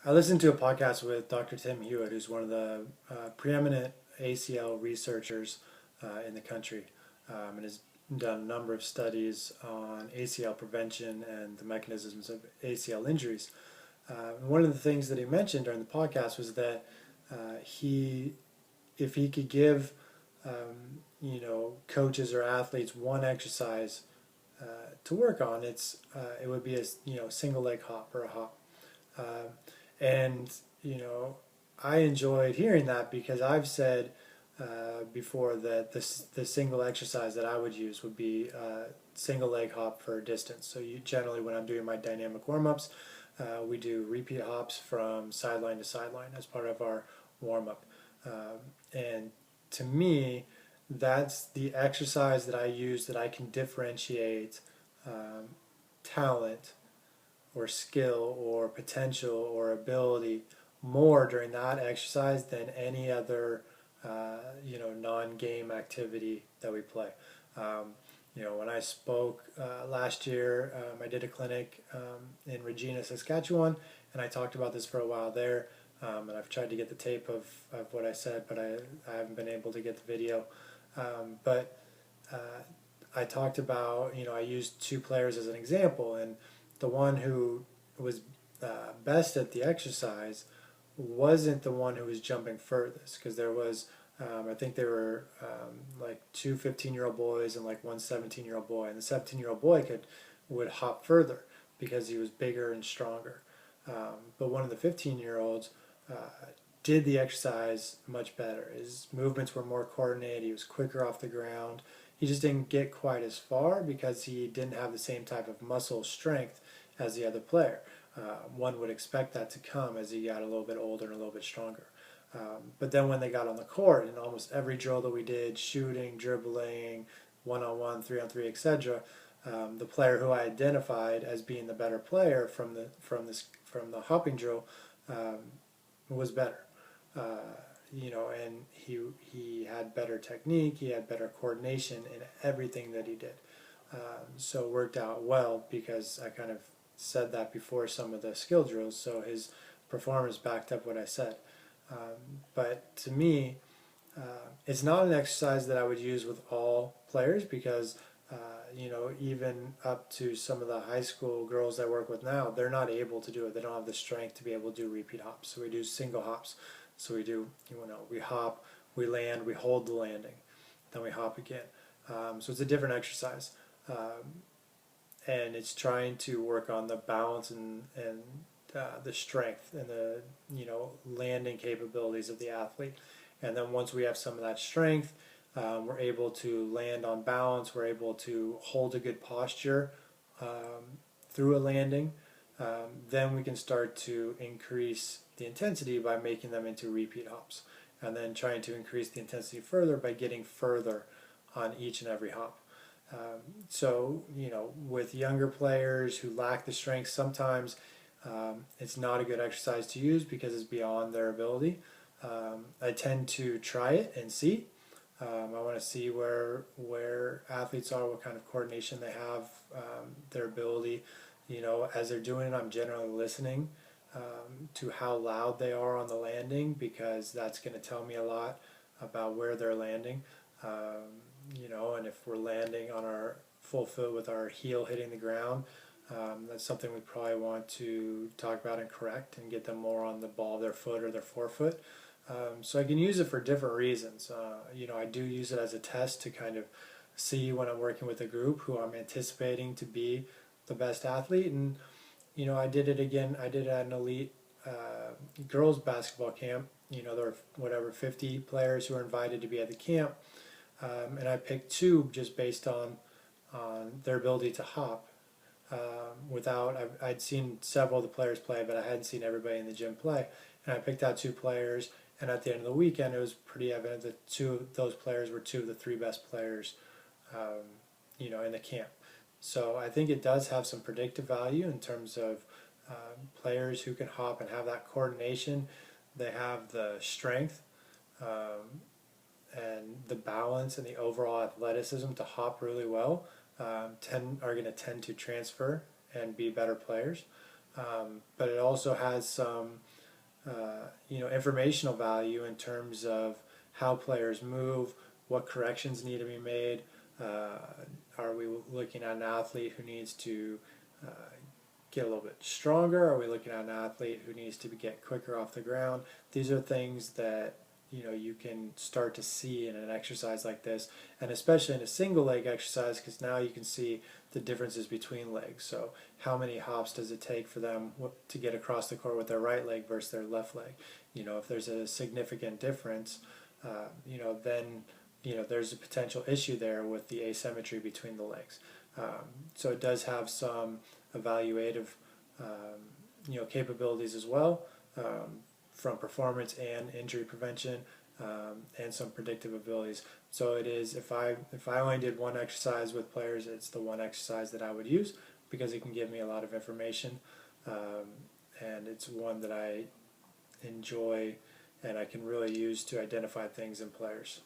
I listened to a podcast with Dr. Tim Hewitt, who's one of the preeminent ACL researchers in the country, and has done a number of studies on ACL prevention and the mechanisms of ACL injuries. One of the things that he mentioned during the podcast was that he, if he could give, coaches or athletes one exercise to work on, it would be a single leg hop or a hop. Uh, and I enjoyed hearing that because I've said before that the single exercise that I would use would be single leg hop for distance. So generally when I'm doing my dynamic warm ups, we do repeat hops from sideline to sideline as part of our warm up. And to me, that's the exercise that I use that I can differentiate talent or skill or potential or ability more during that exercise than any other non-game activity that we play. When I spoke last year, I did a clinic in Regina, Saskatchewan, and I talked about this for a while there. And I've tried to get the tape of what I said, but I haven't been able to get the video. But I talked about, I used two players as an example, and the one who was best at the exercise wasn't the one who was jumping furthest, because there was, I think there were like two 15-year-old boys and like one 17-year-old boy, and the 17-year-old boy would hop further because he was bigger and stronger. But one of the 15-year-olds did the exercise much better. His movements were more coordinated. He was quicker off the ground. He just didn't get quite as far because he didn't have the same type of muscle strength as the other player. One would expect that to come as he got a little bit older and a little bit stronger. But then when they got on the court, in almost every drill that we did, shooting, dribbling, one-on-one, three-on-three, etc., the player who I identified as being the better player from the hopping drill was better. And he had better technique, he had better coordination in everything that he did. So it worked out well because I kind of said that before some of the skill drills, so his performance backed up what I said. But to me, it's not an exercise that I would use with all players because even up to some of the high school girls I work with now, they're not able to do it. They don't have the strength to be able to do repeat hops. So we do single hops. So we do, we hop, we land, we hold the landing, then we hop again. So it's a different exercise. And it's trying to work on the balance and the strength and the landing capabilities of the athlete. And then once we have some of that strength, we're able to land on balance. We're able to hold a good posture through a landing. Then we can start to increase the intensity by making them into repeat hops, and then trying to increase the intensity further by getting further on each and every hop. So with younger players who lack the strength, sometimes it's not a good exercise to use because it's beyond their ability. I tend to try it and see. I want to see where athletes are, what kind of coordination they have, their ability. As they're doing it, I'm generally listening to how loud they are on the landing, because that's going to tell me a lot about where they're landing. And if we're landing on our full foot with our heel hitting the ground, that's something we probably want to talk about and correct and get them more on the ball of their foot or their forefoot. So I can use it for different reasons. I do use it as a test to kind of see when I'm working with a group who I'm anticipating to be the best athlete. And I did it again. I did it at an elite girls basketball camp. There were 50 players who were invited to be at the camp, and I picked two just based on their ability to hop. I'd seen several of the players play, but I hadn't seen everybody in the gym play. And I picked out two players, and at the end of the weekend, it was pretty evident that two of those players were two of the three best players, in the camp. So I think it does have some predictive value in terms of players who can hop and have that coordination. They have the strength and the balance and the overall athleticism to hop really well. Are going to tend to transfer and be better players. But it also has some informational value in terms of how players move, what corrections need to be made. Are we looking at an athlete who needs to get a little bit stronger? Are we looking at an athlete who needs to get quicker off the ground? These are things that you can start to see in an exercise like this, and especially in a single leg exercise, because now you can see the differences between legs. So how many hops does it take for them to get across the court with their right leg versus their left leg? If there's a significant difference, then there's a potential issue there with the asymmetry between the legs. So it does have some evaluative capabilities as well, from performance and injury prevention, and some predictive abilities. So it is, if I only did one exercise with players, it's the one exercise that I would use, because it can give me a lot of information, and it's one that I enjoy and I can really use to identify things in players.